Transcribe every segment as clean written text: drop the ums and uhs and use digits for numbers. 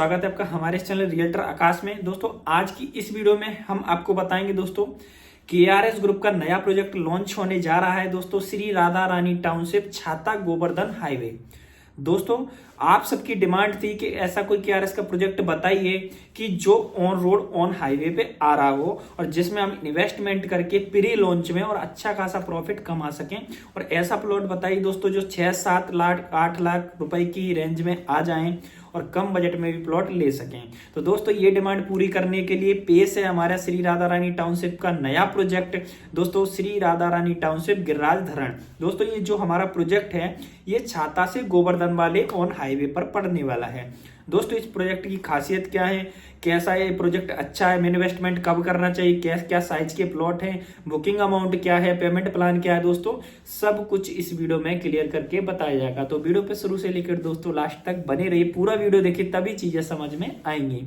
स्वागत है आपका हमारे चैनल रियल्टर आकाश में। दोस्तों आज की इस वीडियो में हम आपको बताएंगे दोस्तों केआरएस ग्रुप का नया प्रोजेक्ट लॉन्च होने जा रहा है दोस्तों, श्री राधा रानी टाउनशिप छाता गोवर्धन हाईवे। दोस्तों आप सबकी डिमांड थी कि ऐसा कोई केआरएस का प्रोजेक्ट बताइए कि जो ऑन रोड ऑन हाईवे पे आ रहा हो और जिसमें हम इन्वेस्टमेंट करके प्री लॉन्च में और अच्छा खासा प्रॉफिट कमा सकें। और ऐसा प्लॉट बताइए दोस्तों जो 6-7 लाख 8 लाख रुपए की रेंज में आ जाएं और कम बजट में भी प्लॉट ले सकें। तो दोस्तों ये डिमांड पूरी करने के लिए पेश है हमारा श्री राधा रानी टाउनशिप का नया प्रोजेक्ट दोस्तों, श्री राधा रानी टाउनशिप गिरिराज धरण। दोस्तों ये जो हमारा प्रोजेक्ट है ये छाता से गोवर्धन वाले ऑन हाईवे पर पड़ने वाला है। दोस्तों इस प्रोजेक्ट की खासियत क्या है, कैसा है प्रोजेक्ट, अच्छा है, इन्वेस्टमेंट कब करना चाहिए, क्या क्या साइज के प्लॉट हैं, बुकिंग अमाउंट क्या है, पेमेंट प्लान क्या है, दोस्तों सब कुछ इस वीडियो में क्लियर करके बताया जाएगा। तो वीडियो पे शुरू से लेकर दोस्तों लास्ट तक बने रहिए, पूरा वीडियो देखिए तभी चीजें समझ में आएंगी।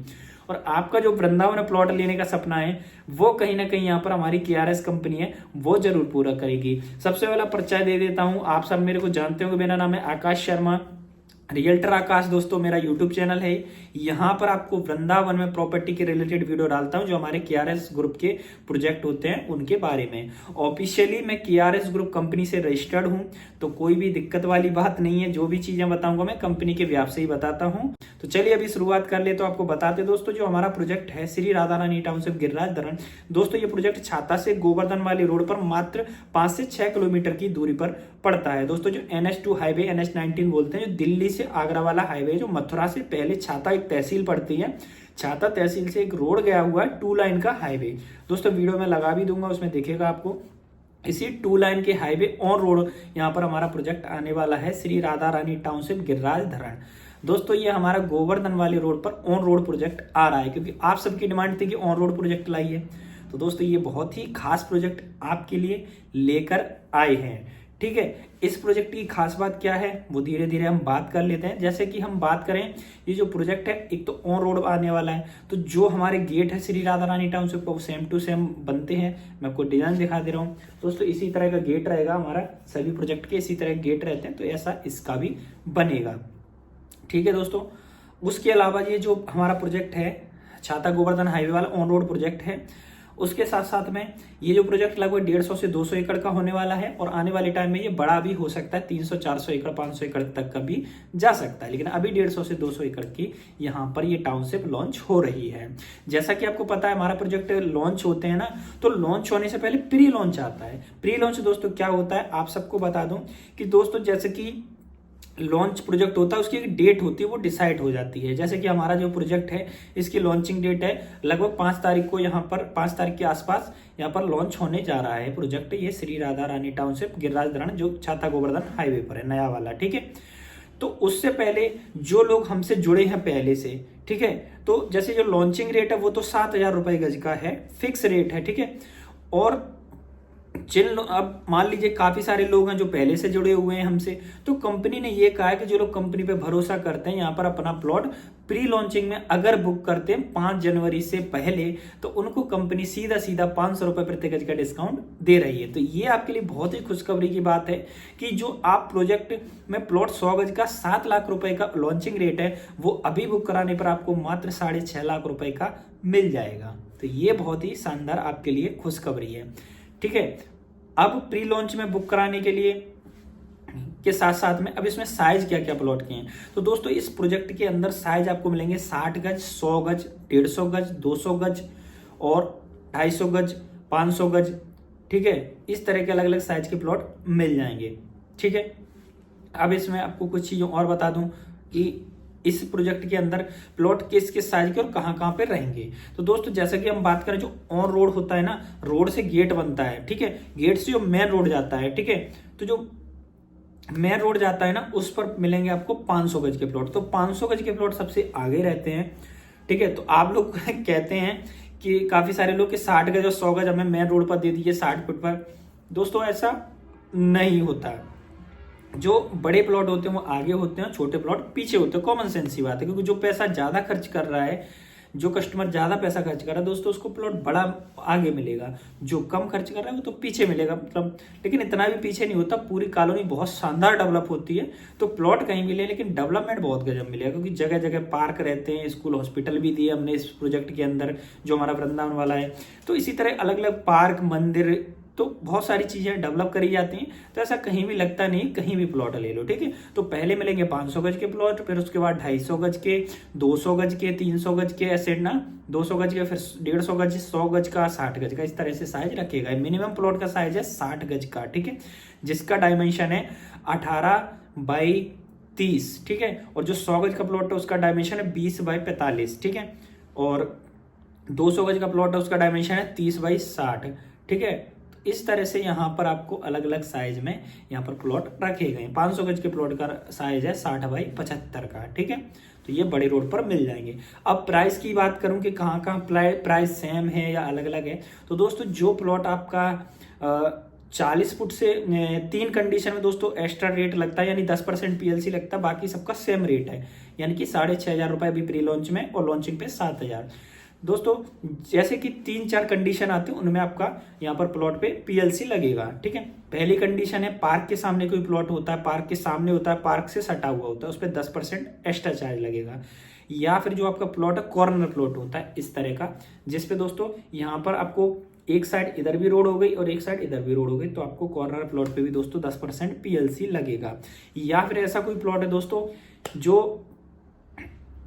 और आपका जो वृंदावन प्लॉट लेने का सपना है वो कहीं ना कहीं यहाँ पर हमारी केआरएस कंपनी है वो जरूर पूरा करेगी। सबसे पहला परिचय दे देता हूँ, आप सब मेरे को जानते होंगे, मेरा नाम है आकाश शर्मा, रियल्टर आकाश दोस्तों मेरा यूट्यूब चैनल है। यहाँ पर आपको वृंदावन में प्रॉपर्टी के रिलेटेड वीडियो डालता हूँ जो हमारे केआरएस ग्रुप के प्रोजेक्ट होते हैं उनके बारे में। ऑफिशियली मैं केआरएस ग्रुप कंपनी से रजिस्टर्ड हूँ, तो कोई भी दिक्कत वाली बात नहीं है। जो भी चीजें बताऊंगा मैं कंपनी के व्याप से ही बताता हूँ। तो चलिए अभी शुरुआत कर ले। तो आपको बताते दोस्तों जो हमारा प्रोजेक्ट है श्री राधा रानी टाउनशिप गिरिराज धरण, दोस्तों ये प्रोजेक्ट छाता से गोवर्धन वाली रोड पर मात्र 5 से 6 किलोमीटर की दूरी पर पड़ता है। दोस्तों जो NH2 हाईवे NH19 बोलते हैं, जो दिल्ली से आगरा वाला हाईवे, जो मथुरा से पहले छाता एक तहसील पड़ती है, छाता तहसील से एक रोड गया हुआ है 2 लाइन का हाईवे। दोस्तों वीडियो में लगा भी दूंगा, उसमें देखेगा आपको। इसी 2 लाइन के हाईवे ऑन रोड यहाँ पर हमारा प्रोजेक्ट आने वाला है श्री राधा रानी टाउनशिप गिरिराज धरण। दोस्तों ये हमारा गोवर्धन वाली रोड पर ऑन रोड प्रोजेक्ट आ रहा है क्योंकि आप सबकी डिमांड थी कि ऑन रोड प्रोजेक्ट लाइए। तो दोस्तों ये बहुत ही खास प्रोजेक्ट आपके लिए लेकर आए हैं। ठीक है, इस प्रोजेक्ट की खास बात क्या है वो धीरे धीरे हम बात कर लेते हैं। जैसे कि हम बात करें, ये जो प्रोजेक्ट है एक तो ऑन रोड आने वाला है, तो जो हमारे गेट है श्री राधा रानी टाउनशिप को सेम टू सेम बनते हैं। मैं आपको डिजाइन दिखा दे रहा हूँ दोस्तों, इसी तरह का गेट रहेगा हमारा, सभी प्रोजेक्ट के इसी तरह गेट रहते हैं, तो ऐसा इसका भी बनेगा। ठीक है दोस्तों, उसके अलावा ये जो हमारा प्रोजेक्ट है छाता गोवर्धन हाईवे वाला ऑन रोड प्रोजेक्ट है, उसके साथ साथ में ये जो प्रोजेक्ट लगभग 150 से 200 एकड़ का होने वाला है और आने वाले टाइम में ये बड़ा भी हो सकता है, 300-400 एकड़ 500 एकड़ तक का भी जा सकता है। लेकिन अभी 150 से 200 एकड़ की यहाँ पर ये टाउनशिप लॉन्च हो रही है। जैसा कि आपको पता है हमारा प्रोजेक्ट लॉन्च होते हैं ना, तो लॉन्च होने से पहले प्री लॉन्च आता है। प्री लॉन्च दोस्तों क्या होता है आप सबको बता दूं कि दोस्तों जैसे कि लॉन्च प्रोजेक्ट होता है उसकी एक डेट होती है वो डिसाइड हो जाती है। जैसे कि हमारा जो प्रोजेक्ट है इसकी लॉन्चिंग डेट है लगभग 5 तारीख को, यहाँ पर 5 तारीख के आसपास यहाँ पर लॉन्च होने जा रहा है प्रोजेक्ट, ये श्री राधा रानी टाउनशिप गिरिराज धरण जो छाता गोवर्धन हाईवे पर है नया वाला। ठीक है, तो उससे पहले जो लोग हमसे जुड़े हैं पहले से, ठीक है, तो जैसे जो लॉन्चिंग रेट है वो तो 7,000 रुपए गज का है, फिक्स रेट है। ठीक है, और अब मान लीजिए काफी सारे लोग हैं जो पहले से जुड़े हुए हैं हमसे, तो कंपनी ने ये कहा है कि जो लोग कंपनी पे भरोसा करते हैं यहाँ पर अपना प्लॉट प्री लॉन्चिंग में अगर बुक करते हैं 5 जनवरी से पहले, तो उनको कंपनी सीधा सीधा 500 रुपए प्रति गज का डिस्काउंट दे रही है। तो ये आपके लिए बहुत ही खुशखबरी की बात है कि जो आप प्रोजेक्ट में प्लॉट 100 गज का 7 लाख रुपए का लॉन्चिंग रेट है वो अभी बुक कराने पर आपको मात्र 6.5 लाख रुपए का मिल जाएगा। तो ये बहुत ही शानदार आपके लिए खुशखबरी है। ठीक है, अब प्री लॉन्च में बुक कराने के लिए के साथ साथ में अब इसमें साइज क्या क्या प्लॉट के हैं, तो दोस्तों इस प्रोजेक्ट के अंदर साइज आपको मिलेंगे 60 गज, 100 गज, 150 गज, 200 गज और 250 गज, 500 गज। ठीक है, इस तरह के अलग अलग साइज के प्लॉट मिल जाएंगे। ठीक है, अब इसमें आपको कुछ चीजों और बता दूं कि इस प्रोजेक्ट के अंदर प्लॉट किस किस साइज के और कहां कहां पे रहेंगे। तो दोस्तों जैसा कि हम बात करें, जो ऑन रोड होता है ना, रोड से गेट बनता है, ठीक है, गेट से जो मेन रोड जाता है, ठीक है, तो जो मेन रोड जाता है ना उस पर मिलेंगे आपको 500 गज के प्लॉट। तो 500 गज के प्लॉट सबसे आगे रहते हैं। ठीक है, तो आप लोग कहते हैं कि काफी सारे लोग कि 60 गज और 100 गज हमें मेन रोड पर दे दीजिए 60 फुट पर। दोस्तों ऐसा नहीं होता, जो बड़े प्लॉट होते हैं वो आगे होते हैं, छोटे प्लॉट पीछे होते हैं। कॉमन सेंस की बात है, क्योंकि जो पैसा ज्यादा खर्च कर रहा है जो कस्टमर ज्यादा पैसा खर्च कर रहा है दोस्तों उसको प्लॉट बड़ा आगे मिलेगा, जो कम खर्च कर रहा है वो तो पीछे मिलेगा, मतलब लेकिन इतना भी पीछे नहीं होता। पूरी कॉलोनी बहुत शानदार डेवलप होती है, तो प्लॉट कहीं भी ले लेकिन डेवलपमेंट बहुत गजब मिलेगा, क्योंकि जगह जगह पार्क रहते हैं, स्कूल हॉस्पिटल भी दिए हमने इस प्रोजेक्ट के अंदर जो हमारा वृंदावन वाला है। तो इसी तरह अलग अलग पार्क, मंदिर, तो बहुत सारी चीजें डेवलप करी जाती हैं। तो ऐसा कहीं भी लगता नहीं, कहीं भी प्लॉट ले लो, ठीक है। तो पहले मिलेंगे 500 गज के प्लॉट, फिर उसके बाद 250 गज के, 200 गज के, 300 गज के, ऐसे ना 200 गज के, फिर 150 गज, 100 गज का, 60 गज का, इस तरह से साइज रखेगा। मिनिमम प्लॉट का साइज है 60 गज का, ठीक है, जिसका डायमेंशन है 18x30, ठीक है। और जो 100 गज का प्लॉट है उसका डायमेंशन है 20x45, ठीक है। और 200 गज का प्लॉट है उसका डायमेंशन है 30x60, ठीक है। इस तरह से यहाँ पर आपको अलग अलग साइज में यहाँ पर प्लॉट रखे गए। 500 गज के प्लॉट का साइज है 60x75 का, ठीक है। तो ये बड़े रोड पर मिल जाएंगे। अब प्राइस की बात करूं कि कहाँ कहाँ प्राइस सेम है या अलग अलग है, तो दोस्तों जो प्लॉट आपका 40 फुट से 3 कंडीशन में दोस्तों एक्स्ट्रा रेट लगता है, यानी 10% पीएलसी लगता है, बाकी सबका सेम रेट है, यानी कि 6,500 रुपए अभी प्री लॉन्च में और लॉन्चिंग पे 7,000। दोस्तों जैसे कि 3-4 कंडीशन आते हैं उनमें आपका यहाँ पर प्लॉट पे पीएलसी लगेगा, ठीक है। पहली कंडीशन है पार्क के सामने कोई प्लॉट होता है, पार्क के सामने होता है, पार्क से सटा हुआ होता है, उस पर 10% एक्स्ट्रा चार्ज लगेगा। या फिर जो आपका प्लॉट है कॉर्नर प्लॉट होता है इस तरह का, जिसपे दोस्तों यहाँ पर आपको एक साइड इधर भी रोड हो गई और एक साइड इधर भी रोड हो गई, तो आपको कॉर्नर प्लॉट पे भी दोस्तों 10% पीएलसी लगेगा। या फिर ऐसा कोई प्लॉट है दोस्तों जो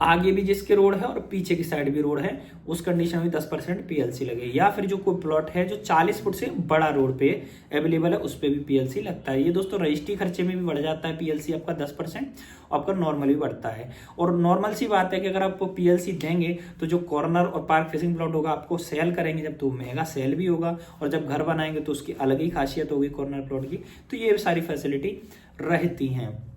आगे भी जिसके रोड है और पीछे की साइड भी रोड है, उस कंडीशन में 10% पीएलसी लगे। या फिर जो कोई प्लॉट है जो 40 फुट से बड़ा रोड पे अवेलेबल है, उस पे भी पीएलसी लगता है। ये दोस्तों रजिस्ट्री खर्चे में भी बढ़ जाता है पीएलसी आपका 10%, आपका नॉर्मल भी बढ़ता है। और नॉर्मल सी बात है कि अगर आपको पीएलसी देंगे तो जो कॉर्नर और पार्क फेसिंग प्लॉट होगा आपको सेल करेंगे जब, तो महंगा सेल भी होगा, और जब घर बनाएंगे तो उसकी अलग ही खासियत होगी कॉर्नर प्लॉट की। तो ये सारी फैसिलिटी रहती हैं,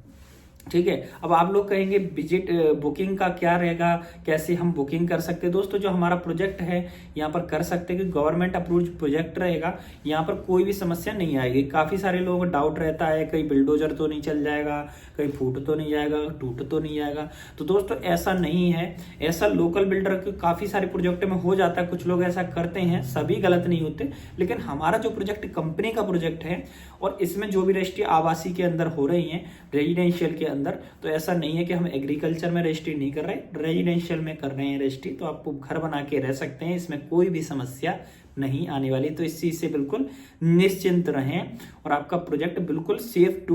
ठीक है। अब आप लोग कहेंगे विजिट बुकिंग का क्या रहेगा, कैसे हम बुकिंग कर सकते हैं। दोस्तों जो हमारा प्रोजेक्ट है यहाँ पर कर सकते हैं कि गवर्नमेंट अप्रूव्ड प्रोजेक्ट रहेगा, यहाँ पर कोई भी समस्या नहीं आएगी। काफी सारे लोगों को डाउट रहता है कहीं बिल्डोजर तो नहीं चल जाएगा, कहीं फूट तो नहीं जाएगा, टूट तो नहीं जाएगा। तो दोस्तों ऐसा नहीं है, ऐसा लोकल बिल्डर के काफी सारे प्रोजेक्ट में हो जाता है, कुछ लोग ऐसा करते हैं, सभी गलत नहीं होते। लेकिन हमारा जो प्रोजेक्ट कंपनी का प्रोजेक्ट है और इसमें जो भी रजिस्ट्री आवासीय के अंदर हो रही है, रेजिडेंशियल के अंदर, तो ऐसा नहीं है कि हम एग्रीकल्चर में रजिस्ट्री नहीं कर रहे, रेजिडेंशियल में कर रहे हैं रजिस्ट्री। तो आपको घर बना के रह सकते हैं, इसमें कोई भी समस्या नहीं आने वाली। तो इस चीज से बिल्कुल निश्चिंत रहें और आपका प्रोजेक्ट बिल्कुल सेफ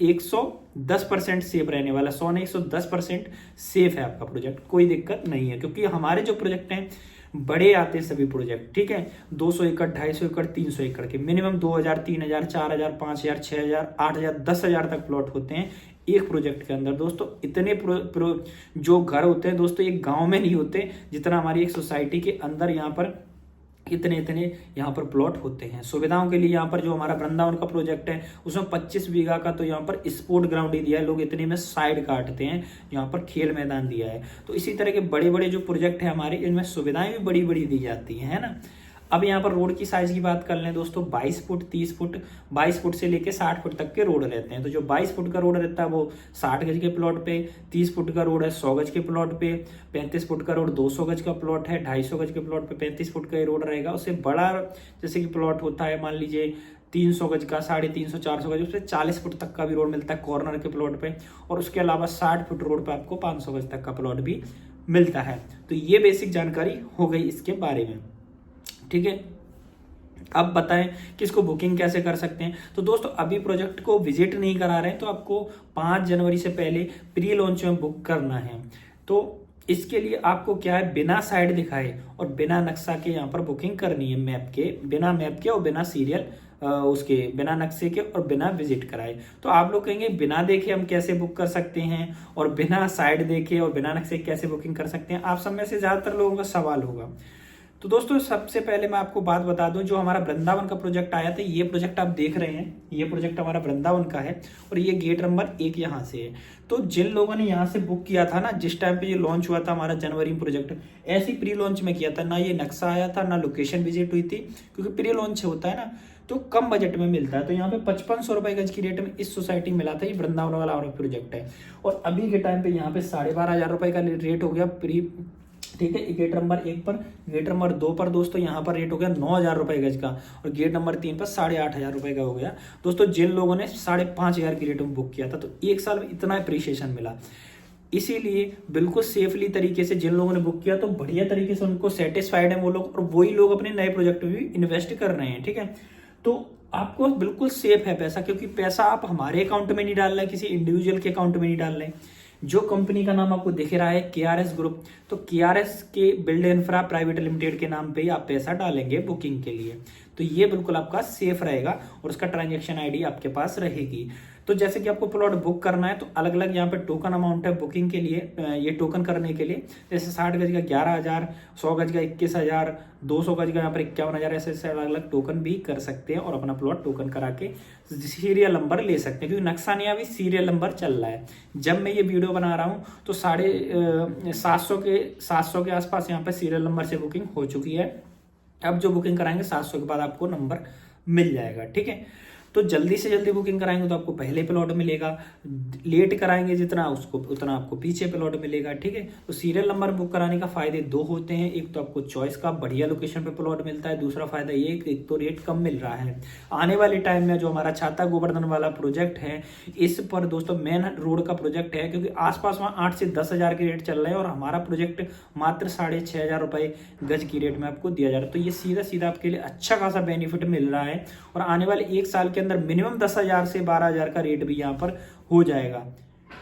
110% सेफ रहने वाला, 100 नहीं 110% सेफ है आपका प्रोजेक्ट, कोई दिक्कत नहीं है। क्योंकि हमारे जो प्रोजेक्ट हैं बड़े आते हैं सभी प्रोजेक्ट, ठीक है, 200 एकड़, 250 एकड़, 300 एकड़ के, मिनिमम 2,000, 3,000, 4,000, 5,000, 6,000, 8,000, 10,000 तक प्लॉट होते हैं एक प्रोजेक्ट के अंदर। दोस्तों इतने जो घर होते हैं दोस्तों एक गांव में नहीं होते जितना हमारी एक सोसाइटी के अंदर यहाँ पर इतने यहाँ पर प्लॉट होते हैं। सुविधाओं के लिए यहाँ पर जो हमारा वृंदावन का प्रोजेक्ट है उसमें 25 बीघा का तो यहाँ पर स्पोर्ट ग्राउंड ही दिया है, लोग इतने में साइड काटते हैं, यहाँ पर खेल मैदान दिया है। तो इसी तरह के बड़े बड़े जो प्रोजेक्ट है हमारे, इनमें सुविधाएं भी बड़ी बड़ी दी जाती है ना। अब यहाँ पर रोड की साइज की बात कर लें दोस्तों, 22 फुट, 30 फुट, 22 फुट से लेके 60 फुट तक के रोड रहते हैं। तो जो 22 फुट का रोड रहता है वो 60 गज के प्लॉट पे, 30 फुट का रोड है 100 गज के प्लॉट पे, 35 फुट का रोड 200 गज का प्लॉट है, 250 गज के प्लॉट पे 35 फुट का ही रोड रहेगा। उससे बड़ा जैसे कि प्लॉट होता है मान लीजिए 300 गज का, 350, 400 गज, उससे 40 फुट तक का भी रोड मिलता है कॉर्नर के प्लॉट पे। और उसके अलावा 60 फुट रोड पे आपको 500 गज तक का प्लॉट भी मिलता है। तो ये बेसिक जानकारी हो गई इसके बारे में, ठीक है। अब बताएं कि इसको बुकिंग कैसे कर सकते हैं। तो दोस्तों अभी प्रोजेक्ट को विजिट नहीं करा रहे हैं तो आपको 5 जनवरी से पहले प्री लॉन्च में बुक करना है। तो इसके लिए आपको क्या है, बिना साइड दिखाए और बिना नक्शा के यहाँ पर बुकिंग करनी है, बिना मैप के और बिना सीरियल उसके, बिना नक्शे के और बिना विजिट कराए। तो आप लोग कहेंगे बिना देखे हम कैसे बुक कर सकते हैं और बिना साइड देखे और बिना नक्शे कैसे बुकिंग कर सकते हैं, आप सब में से ज्यादातर लोगों का सवाल होगा। तो दोस्तों सबसे पहले मैं आपको बात बता दूं, जो हमारा वृंदावन का प्रोजेक्ट आया था, ये प्रोजेक्ट आप देख रहे हैं, ये प्रोजेक्ट हमारा वृंदावन का है और ये गेट नंबर 1 यहाँ से है। तो जिन लोगों ने यहाँ से बुक किया था ना, जिस टाइम पे ये लॉन्च हुआ था हमारा जनवरी में प्रोजेक्ट, ऐसी प्री लॉन्च में किया था, ना ये नक्शा आया था ना लोकेशन विजिट हुई थी, क्योंकि प्री लॉन्च होता है ना तो कम बजट में मिलता है। तो यहाँ पे 5500 रुपए गज की रेट में इस सोसाइटी में मिला था, ये वृंदावन वाला और प्रोजेक्ट है। और अभी के टाइम पे यहाँ पे 12,500 रुपए का रेट हो गया प्री, ठीक है। गेट नंबर 1 पर, गेट नंबर 2 पर दोस्तों यहाँ पर रेट हो गया 9,000 रुपये गज का, और गेट नंबर 3 पर 8,500 रुपये का हो गया दोस्तों। जिन लोगों ने 5,500 की रेट में बुक किया था, तो एक साल में इतना अप्रिशिएशन मिला। इसीलिए बिल्कुल सेफली तरीके से जिन लोगों ने बुक किया, तो बढ़िया तरीके से उनको सेटिस्फाइड है वो लोग, और वही लोग अपने नए प्रोजेक्ट में भी इन्वेस्ट कर रहे हैं, ठीक है। तो आपको बिल्कुल सेफ है पैसा, क्योंकि पैसा आप हमारे अकाउंट में नहीं डाल रहे हैं, किसी इंडिविजुअल के अकाउंट में नहीं डाल रहे हैं। जो कंपनी का नाम आपको दिख रहा है KRS ग्रुप, तो KRS के बिल्ड इंफ्रा प्राइवेट लिमिटेड के नाम पे ही आप पैसा डालेंगे बुकिंग के लिए, तो ये बिल्कुल आपका सेफ रहेगा, और उसका ट्रांजैक्शन आईडी आपके पास रहेगी। तो जैसे कि आपको प्लॉट बुक करना है, तो अलग अलग यहाँ पे टोकन अमाउंट है बुकिंग के लिए, ये टोकन करने के लिए। जैसे 60 गज का 11,000, 100 गज का 21,000, 200 गज का यहाँ पर 51,000, ऐसे अलग अलग टोकन भी कर सकते हैं, और अपना प्लॉट टोकन करा के सीरियल नंबर ले सकते हैं, क्योंकि नक्शा भी सीरियल नंबर चल रहा है। जब मैं ये वीडियो बना रहा हूँ तो 750 के आसपास यहाँ पे सीरियल नंबर से बुकिंग हो चुकी है। अब जो बुकिंग कराएंगे 700 के बाद आपको नंबर मिल जाएगा, ठीक है। तो जल्दी से जल्दी बुकिंग कराएंगे तो आपको पहले प्लॉट मिलेगा, लेट कराएंगे जितना उसको उतना आपको पीछे प्लॉट मिलेगा, ठीक है। तो सीरियल नंबर बुक कराने का फायदे 2 होते हैं। एक तो आपको चॉइस का बढ़िया लोकेशन पे प्लॉट मिलता है, दूसरा फायदा ये कि एक तो रेट कम मिल रहा है। आने वाले टाइम में जो हमारा छाता गोवर्धन वाला प्रोजेक्ट है, इस पर दोस्तों मेन रोड का प्रोजेक्ट है, क्योंकि आसपास वहाँ 8 से 10,000 के रेट चल रहे हैं, और हमारा प्रोजेक्ट मात्र 6,500 रुपये गज की रेट में आपको दिया जा रहा है। तो ये सीधा सीधा आपके लिए अच्छा खासा बेनिफिट मिल रहा है, और आने वाले 1 साल के अंदर मिनिमम 10,000 से 12,000 का रेट भी यहाँ पर हो जाएगा।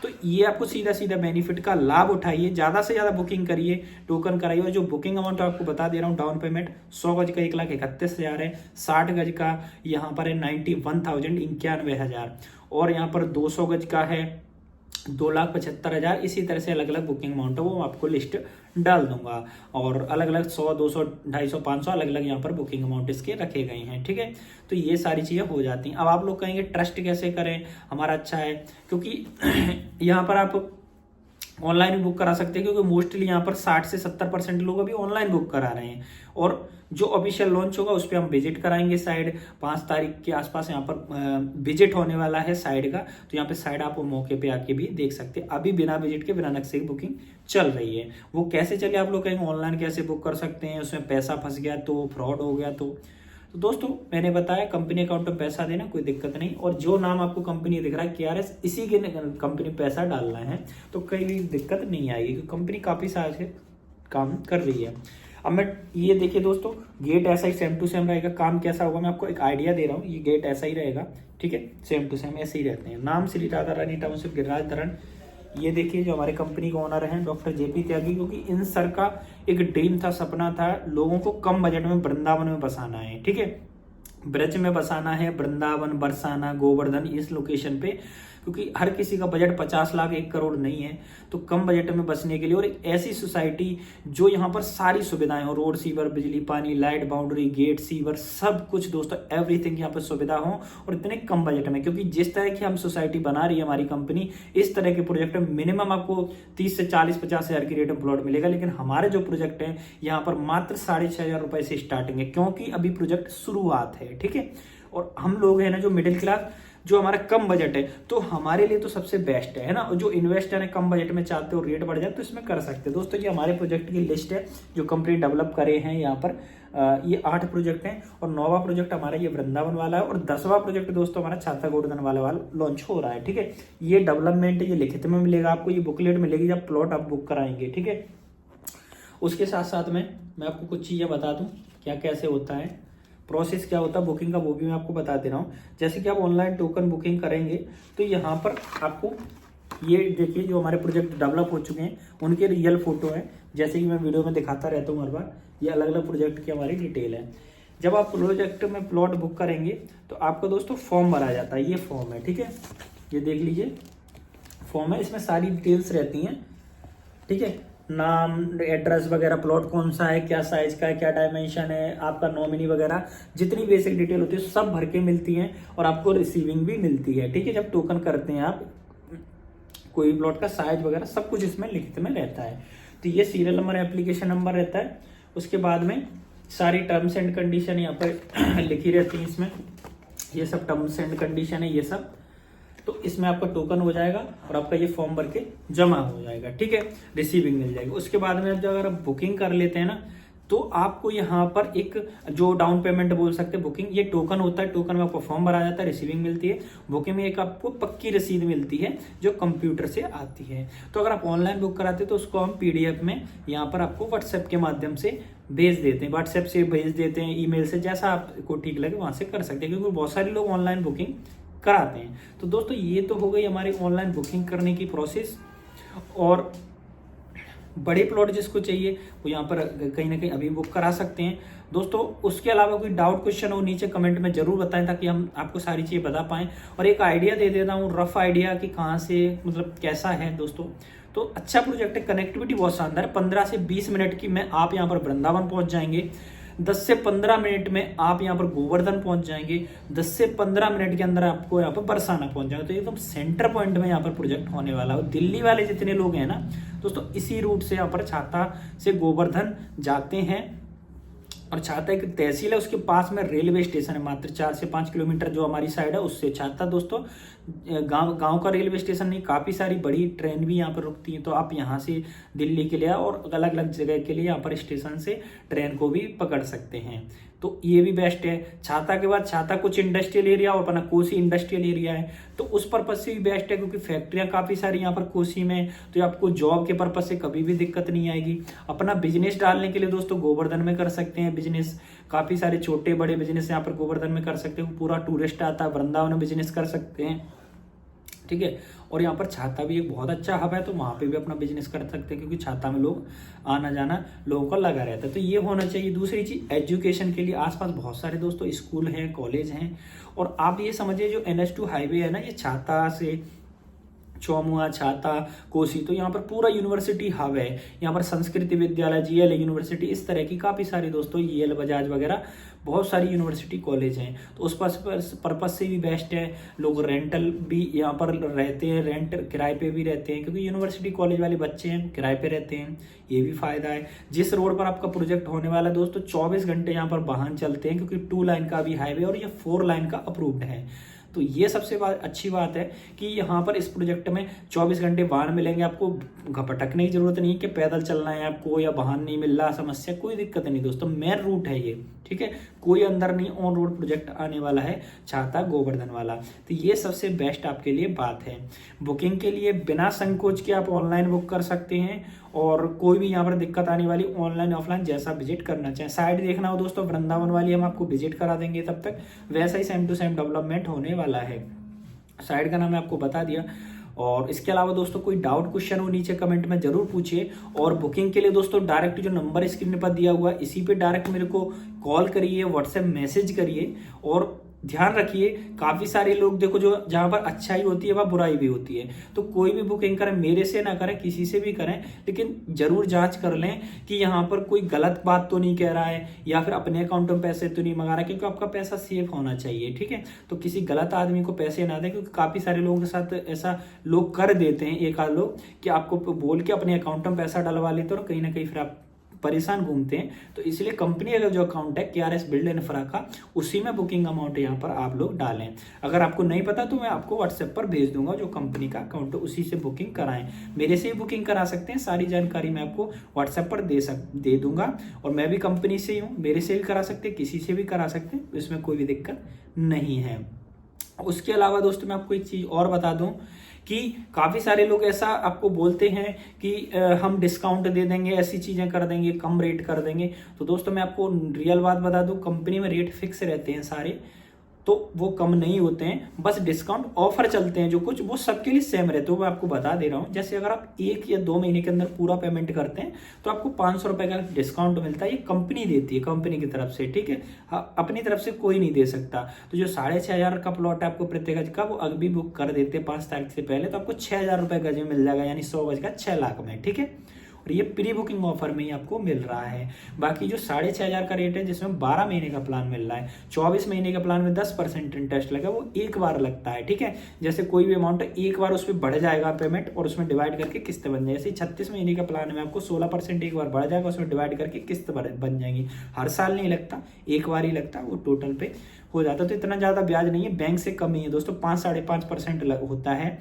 तो ये आपको सीधा सीधा बेनिफिट का लाभ उठाइए, ज्यादा से ज्यादा बुकिंग करिए, टोकन कराइए। और जो बुकिंग अमाउंट आपको बता दे रहा हूँ, डाउन पेमेंट 100 गज का 1,31,000 है, 60 गज का यहाँ पर है 91,000, और यहाँ पर 200 गज का है 2,75,000। इसी तरह से अलग अलग बुकिंग अमाउंट है, वो आपको लिस्ट डाल दूंगा, और अलग अलग 100, 200, 250, 500 अलग अलग यहाँ पर बुकिंग अमाउंट इसके रखे गए हैं, ठीक है। तो ये सारी चीज़ें हो जाती हैं। अब आप लोग कहेंगे ट्रस्ट कैसे करें, हमारा अच्छा है, क्योंकि यहाँ पर आप ऑनलाइन भी बुक करा सकते हैं, क्योंकि मोस्टली यहाँ पर 60 से 70% लोग अभी ऑनलाइन बुक करा रहे हैं। और जो ऑफिशियल लॉन्च होगा उस पर हम विजिट कराएंगे साइड, 5 तारीख के आसपास यहाँ पर विजिट होने वाला है साइड का, तो यहाँ पे साइड आप मौके पे आके भी देख सकते हैं। अभी बिना विजिट के, बिना नक्शे की बुकिंग चल रही है। वो कैसे चले आप लोग कहेंगे ऑनलाइन कैसे बुक कर सकते हैं, उसमें पैसा फंस गया तो, फ्रॉड हो गया तो दोस्तों मैंने बताया कंपनी अकाउंट में पैसा देना कोई दिक्कत नहीं, और जो नाम आपको कंपनी दिख रहा है KRS, इसी के कंपनी पैसा डालना है तो कोई भी दिक्कत नहीं आएगी, क्योंकि कंपनी काफ़ी साल से काम कर रही है। अब मैं ये देखिए दोस्तों, गेट ऐसा ही सेम टू सेम रहेगा। काम कैसा होगा मैं आपको एक आइडिया दे रहा हूँ। ये गेट ऐसा ही रहेगा, ठीक है, सेम टू सेम ऐसे ही रहते हैं। नाम श्री राधा रानी टाउनशिप गिरिराज धरण। ये देखिए जो हमारे कंपनी के ओनर हैं डॉक्टर JP त्यागी, क्योंकि इन सर का एक ड्रीम था, सपना था, लोगों को कम बजट में वृंदावन में बसाना है, ठीक है, ब्रज में बसाना है, वृंदावन, बरसाना, गोवर्धन, इस लोकेशन पे, क्योंकि हर किसी का बजट 50 लाख 1 करोड़ नहीं है। तो कम बजट में बसने के लिए, और एक ऐसी सोसाइटी जो यहाँ पर सारी सुविधाएं हो, रोड, सीवर, बिजली, पानी, लाइट, बाउंड्री, गेट, सीवर, सब कुछ दोस्तों, एवरीथिंग यहाँ पर सुविधा हो, और इतने कम बजट में। क्योंकि जिस तरह की हम सोसाइटी बना रही है हमारी कंपनी, इस तरह के प्रोजेक्ट में मिनिमम आपको 30 से 40-50 हज़ार की रेट में प्लॉट मिलेगा, लेकिन हमारे जो प्रोजेक्ट है यहाँ पर मात्र 6,500 रुपए से स्टार्टिंग है, क्योंकि अभी प्रोजेक्ट शुरुआत है, ठीक है। और हम लोग हैं ना जो मिडिल क्लास, जो हमारा कम बजट है, तो हमारे लिए तो सबसे बेस्ट है ना। और जो इन्वेस्टर है कम बजट में चाहते हो रेट बढ़ जाए तो इसमें कर सकते हैं। दोस्तों ये हमारे प्रोजेक्ट की लिस्ट है जो कंपनी डेवलप करे हैं यहाँ पर। ये 8 प्रोजेक्ट हैं, और 9वां प्रोजेक्ट हमारा ये वृंदावन वाला है, और 10वां प्रोजेक्ट दोस्तों हमारा छाता गोवर्धन वाला लॉन्च हो रहा है, ठीक है। ये डेवलपमेंट ये लिखित में मिलेगा आपको, ये बुकलेट मिलेगी जब प्लॉट आप बुक कराएंगे, ठीक है। उसके साथ साथ में मैं आपको कुछ चीज़ें बता दूँ क्या कैसे होता है, प्रोसेस क्या होता है बुकिंग का, वो भी मैं आपको बता दे रहा हूँ। जैसे कि आप ऑनलाइन टोकन बुकिंग करेंगे तो यहाँ पर आपको ये देखिए जो हमारे प्रोजेक्ट डेवलप हो चुके हैं उनके रियल फोटो है, जैसे कि मैं वीडियो में दिखाता रहता हूँ हर बार। ये अलग अलग प्रोजेक्ट की हमारी डिटेल है। जब आप प्रोजेक्ट में प्लॉट बुक करेंगे तो आपका दोस्तों फॉर्म भरा जाता है, ये फॉर्म है, ठीक है, ये देख लीजिए फॉर्म है, इसमें सारी डिटेल्स रहती हैं, ठीक है, नाम, एड्रेस वगैरह, प्लॉट कौन सा है, क्या साइज का है, क्या डायमेंशन है, आपका नॉमिनी वगैरह, जितनी बेसिक डिटेल होती है सब भर के मिलती हैं, और आपको रिसीविंग भी मिलती है, ठीक है। जब टोकन करते हैं आप, कोई प्लॉट का साइज वगैरह सब कुछ इसमें लिखित में रहता है। तो ये सीरियल नंबर, एप्लीकेशन नंबर रहता है। उसके बाद में सारी टर्म्स एंड कंडीशन यहाँ पर लिखी रहती है, इसमें ये सब टर्म्स एंड कंडीशन है ये सब। तो इसमें आपका टोकन हो जाएगा और आपका ये फॉर्म भर के जमा हो जाएगा, ठीक है, रिसीविंग मिल जाएगी। उसके बाद में जब अगर आप बुकिंग कर लेते हैं ना, तो आपको यहाँ पर एक जो डाउन पेमेंट बोल सकते हैं बुकिंग, ये टोकन होता है, टोकन में आपको फॉर्म भरा जाता है, रिसीविंग मिलती है, बुकिंग में एक आपको पक्की रसीद मिलती है जो कंप्यूटर से आती है। तो अगर आप ऑनलाइन बुक कराते हैं तो उसको हम PDF में यहाँ पर आपको व्हाट्सएप के माध्यम से भेज देते हैं, व्हाट्सएप से भेज देते हैं, ईमेल से, जैसा आपको ठीक लगे वहां से कर सकते हैं, क्योंकि बहुत सारे लोग ऑनलाइन बुकिंग कराते हैं। तो दोस्तों ये तो हो गई हमारी ऑनलाइन बुकिंग करने की प्रोसेस। और बड़े प्लॉट जिसको चाहिए वो यहाँ पर कहीं ना कहीं अभी बुक करा सकते हैं दोस्तों। उसके अलावा कोई डाउट क्वेश्चन हो नीचे कमेंट में जरूर बताएं, ताकि हम आपको सारी चीज़ें बता पाएं। और एक आइडिया दे देता हूँ, रफ आइडिया कि कहाँ से मतलब कैसा है दोस्तों। तो अच्छा प्रोजेक्ट है, कनेक्टिविटी बहुत शानदार है। 15 से 20 मिनट की में आप यहाँ पर वृंदावन पहुँच जाएंगे, 10 से 15 मिनट में आप यहाँ पर गोवर्धन पहुंच जाएंगे, 10 से 15 मिनट के अंदर आपको यहाँ पर बरसाना पहुंच जाएगा। तो एकदम सेंटर पॉइंट में यहाँ पर प्रोजेक्ट होने वाला है। दिल्ली वाले जितने लोग हैं ना दोस्तों, इसी रूट से यहाँ पर छाता से गोवर्धन जाते हैं। और छाता एक तहसील है, उसके पास में रेलवे स्टेशन है, मात्र 4 से 5 किलोमीटर जो हमारी साइड है उससे। छाता दोस्तों गांव का रेलवे स्टेशन नहीं, काफ़ी सारी बड़ी ट्रेन भी यहाँ पर रुकती हैं। तो आप यहाँ से दिल्ली के लिए और अलग अलग जगह के लिए यहाँ पर स्टेशन से ट्रेन को भी पकड़ सकते हैं। तो ये भी बेस्ट है। छाता के बाद छाता कुछ इंडस्ट्रियल एरिया और अपना कोसी इंडस्ट्रियल एरिया है, तो उस पर्पज से भी बेस्ट है, क्योंकि फैक्ट्रियाँ काफ़ी सारी यहाँ पर कोसी में। तो आपको जॉब के पर्पज से कभी भी दिक्कत नहीं आएगी। अपना बिजनेस डालने के लिए दोस्तों गोवर्धन में कर सकते हैं बिजनेस। काफ़ी सारे छोटे बड़े बिजनेस यहाँ पर गोवर्धन में कर सकते हैं। पूरा टूरिस्ट आता है, वृंदावन में बिजनेस कर सकते हैं, ठीक है। और यहाँ पर छाता भी एक बहुत अच्छा हब है, तो वहाँ पे भी अपना बिजनेस कर सकते हैं, क्योंकि छाता में लोग आना जाना लोगों का लगा रहता है। तो ये होना चाहिए। दूसरी चीज़, एजुकेशन के लिए आसपास बहुत सारे दोस्तों स्कूल हैं, कॉलेज हैं। और आप ये समझिए जो NH2 हाईवे है ना, ये छाता से चौमुआ, छाता, कोसी, तो यहाँ पर पूरा यूनिवर्सिटी हब है। यहाँ पर संस्कृत विद्यालय, GL यूनिवर्सिटी, इस तरह की काफ़ी सारी दोस्तों, EL बजाज वगैरह बहुत सारी यूनिवर्सिटी कॉलेज हैं। तो उस पर्पज से भी बेस्ट है। लोग रेंटल भी यहाँ पर रहते हैं, रेंट किराए पे भी रहते हैं, क्योंकि यूनिवर्सिटी कॉलेज वाले बच्चे हैं, किराए पे रहते हैं, ये भी फायदा है। जिस रोड पर आपका प्रोजेक्ट होने वाला है दोस्तों, 24 घंटे यहाँ पर वाहन चलते हैं, क्योंकि 2 लाइन का भी हाईवे और ये 4 लाइन का अप्रूव्ड है। तो ये सबसे अच्छी बात है कि यहाँ पर इस प्रोजेक्ट में 24 घंटे वाहन मिलेंगे। आपको भटकने की जरूरत नहीं है कि पैदल चलना है आपको या वाहन नहीं मिल रहा, समस्या कोई दिक्कत नहीं दोस्तों। मेन रूट है ये, ठीक है, कोई अंदर नहीं, ऑन रोड प्रोजेक्ट आने वाला है छाता गोवर्धन वाला। तो ये सबसे बेस्ट आपके लिए बात है। बुकिंग के लिए बिना संकोच के आप ऑनलाइन बुक कर सकते हैं, और कोई भी यहाँ पर दिक्कत आने वाली, ऑनलाइन ऑफलाइन जैसा विजिट करना चाहें। साइड देखना हो दोस्तों वृंदावन वाली, हम आपको विजिट करा देंगे, तब तक वैसा ही सेम टू सेम डेवलपमेंट होने वाला है। साइड का नाम मैं आपको बता दिया। और इसके अलावा दोस्तों कोई डाउट क्वेश्चन हो नीचे कमेंट में जरूर पूछिए। और बुकिंग के लिए दोस्तों डायरेक्ट जो नंबर स्क्रीन पर दिया हुआ है, इसी पे डायरेक्ट मेरे को कॉल करिए, व्हाट्सएप मैसेज करिए। और ध्यान रखिए, काफी सारे लोग देखो जो जहां पर अच्छाई होती है वह बुराई भी होती है। तो कोई भी बुकिंग करें, मेरे से ना करें, किसी से भी करें, लेकिन जरूर जांच कर लें कि यहाँ पर कोई गलत बात तो नहीं कह रहा है, या फिर अपने अकाउंट में पैसे तो नहीं मंगा रहा है, क्योंकि आपका पैसा सेफ होना चाहिए, ठीक है। तो किसी गलत आदमी को पैसे ना दें, क्योंकि काफी सारे लोगों के साथ ऐसा लोग कर देते हैं, एक आध लोग, कि आपको बोल के अपने अकाउंट में पैसा डलवा लेते हैं और कहीं ना कहीं फिर आप परेशान घूमते हैं। तो इसलिए कंपनी का जो अकाउंट है KRS बिल्ड इंफ्रा का, उसी में बुकिंग अमाउंट यहाँ पर आप लोग डालें। अगर आपको नहीं पता तो मैं आपको व्हाट्सएप पर भेज दूंगा, जो कंपनी का अकाउंट है उसी से बुकिंग कराएं। मेरे से ही बुकिंग करा सकते हैं, सारी जानकारी मैं आपको व्हाट्सएप पर दे दूंगा। और मैं भी कंपनी से ही हूँ, मेरे से भी करा सकते हैं, किसी से भी करा सकते हैं, इसमें कोई भी दिक्कत नहीं है। उसके अलावा दोस्तों मैं आपको एक चीज़ और बता दूं कि काफ़ी सारे लोग ऐसा आपको बोलते हैं कि हम डिस्काउंट दे देंगे, ऐसी चीज़ें कर देंगे, कम रेट कर देंगे। तो दोस्तों मैं आपको रियल बात बता दूं, कंपनी में रेट फिक्स रहते हैं सारे, तो वो कम नहीं होते हैं। बस डिस्काउंट ऑफर चलते हैं जो कुछ, वो सबके लिए सेम रहते हैं। मैं आपको बता दे रहा हूँ, जैसे अगर आप 1 या 2 महीने के अंदर पूरा पेमेंट करते हैं तो आपको 500 रुपए का डिस्काउंट मिलता है। ये कंपनी देती है, कंपनी की तरफ से, ठीक है, अपनी तरफ से कोई नहीं दे सकता। तो जो 6,500 का प्लॉट है आपको प्रत्येक गज का, वो अभी बुक कर देते हैं 5 तारीख से पहले, तो आपको 6,000 रुपए गज में मिल जाएगा, यानी 100 गज का 6 लाख में, ठीक है। और ये प्री बुकिंग ऑफर में ही आपको मिल रहा है। बाकी जो 6,500 का रेट है जिसमें 12 महीने का प्लान मिल रहा है, 24 महीने का प्लान में 10% इंटरेस्ट लगा, वो एक बार लगता है, ठीक है। जैसे कोई भी अमाउंट एक बार उस पर बढ़ जाएगा पेमेंट और उसमें डिवाइड करके किस्त बन जाएगी। जैसे 36 महीने का प्लान में आपको 16% एक बार बढ़ जाएगा, उसमें डिवाइड करके किस्त बन जाएंगी। हर साल नहीं लगता, एक बार ही लगता, वो टोटल पे हो जाता। तो इतना ज़्यादा ब्याज नहीं है, बैंक से कम ही है दोस्तों, 5-5.5% होता है,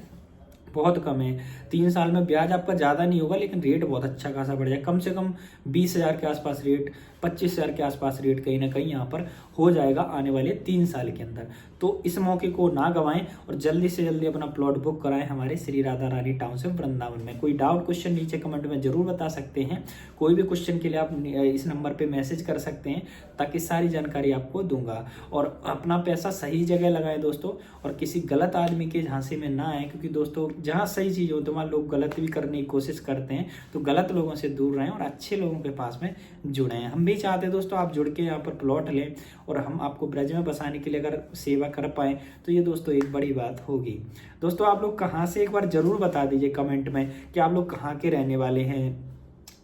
बहुत कम है। 3 साल में ब्याज आपका ज़्यादा नहीं होगा, लेकिन रेट बहुत अच्छा खासा बढ़ जाएगा। कम से कम 20,000 के आसपास रेट, 25,000 के आसपास रेट कहीं ना कहीं यहाँ पर हो जाएगा आने वाले 3 साल के अंदर। तो इस मौके को ना गंवाएं और जल्दी से जल्दी अपना प्लॉट बुक कराएं हमारे श्री राधा रानी टाउनशिप वृंदावन में। कोई डाउट क्वेश्चन नीचे कमेंट में जरूर बता सकते हैं। कोई भी क्वेश्चन के लिए आप इस नंबर पे मैसेज कर सकते हैं, ताकि सारी जानकारी आपको दूंगा। और अपना पैसा सही जगह लगाएं दोस्तों, और किसी गलत आदमी के झांसे में ना आए, क्योंकि दोस्तों जहाँ सही चीज़ हो तो वहाँ लोग गलत भी करने की कोशिश करते हैं। तो गलत लोगों से दूर रहें और अच्छे लोगों के पास में जुड़े हैं। हम भी चाहते हैं दोस्तों आप जुड़ के यहाँ पर प्लॉट लें और हम आपको ब्रज में बसाने के लिए अगर सेवा कर पाएँ तो ये दोस्तों एक बड़ी बात होगी। दोस्तों आप लोग कहाँ से, एक बार जरूर बता दीजिए कमेंट में कि आप लोग कहाँ के रहने वाले हैं।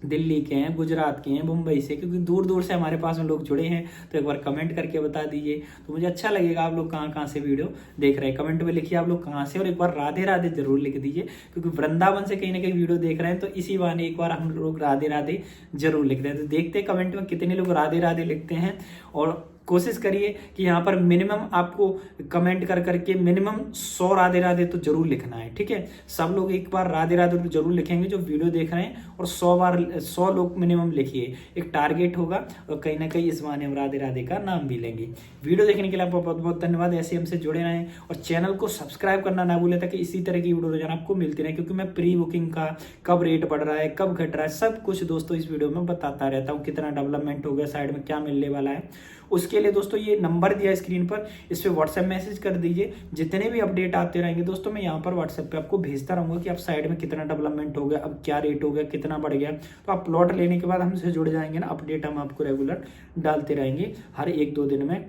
दिल्ली के हैं, गुजरात के हैं, मुंबई से, क्योंकि दूर दूर से हमारे पास में लोग जुड़े हैं। तो एक बार कमेंट करके बता दीजिए, तो मुझे अच्छा लगेगा आप लोग कहाँ कहाँ से वीडियो देख रहे हैं। कमेंट में लिखिए आप लोग कहाँ से, और एक बार राधे राधे जरूर लिख दीजिए, क्योंकि वृंदावन से कहीं ना कहीं वीडियो देख रहे हैं, तो इसी बहाने एक बार हम लोग राधे राधे जरूर लिख रहे हैं। तो देखते हैं कमेंट में कितने लोग राधे राधे लिखते हैं, और कोशिश करिए कि यहाँ पर मिनिमम आपको कमेंट कर करके मिनिमम 100 राधे राधे तो जरूर लिखना है, ठीक है। सब लोग एक बार राधे राधे जरूर लिखेंगे जो वीडियो देख रहे हैं, और 100 लोग मिनिमम लिखिए, एक टारगेट होगा, और कहीं ना कहीं इस बहाने हम राधे राधे का नाम भी लेंगे। वीडियो देखने के लिए आपको बहुत बहुत धन्यवाद। ऐसे हमसे जुड़े रहें और चैनल को सब्सक्राइब करना ना भूलें, ताकि इसी तरह की वीडियो रोजाना आपको मिलती रहे, क्योंकि मैं प्री बुकिंग का कब रेट बढ़ रहा है, कब घट रहा है, सब कुछ दोस्तों इस वीडियो में बताता रहता हूँ। कितना डेवलपमेंट हो गया, साइड में क्या मिलने वाला है, उसके लिए दोस्तों ये नंबर दिया स्क्रीन पर, इस पे व्हाट्सएप मैसेज कर दीजिए। जितने भी अपडेट आते रहेंगे दोस्तों मैं यहाँ पर व्हाट्सएप पे आपको भेजता रहूंगा कि आप साइड में कितना डेवलपमेंट हो गया, अब क्या रेट हो गया, कितना बढ़ गया। तो आप प्लॉट लेने के बाद हमसे जुड़ जाएंगे ना, अपडेट हम आपको रेगुलर डालते रहेंगे हर 1-2 दिन में,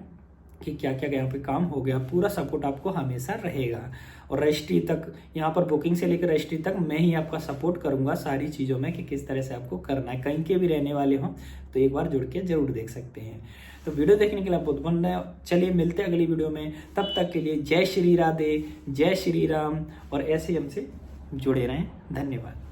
कि क्या क्या यहाँ पे काम हो गया। पूरा सपोर्ट आपको हमेशा रहेगा, और रजिस्ट्री तक, यहाँ पर बुकिंग से लेकर रजिस्ट्री तक मैं ही आपका सपोर्ट करूंगा सारी चीज़ों में, कि किस तरह से आपको करना है। कहीं के भी रहने वाले हों तो एक बार जुड़ के जरूर देख सकते हैं। तो वीडियो देखने के लिए बहुत धन्यवाद। चलिए मिलते हैं अगली वीडियो में, तब तक के लिए जय श्री राधे, जय श्री राम, और ऐसे हमसे जुड़े रहें। धन्यवाद।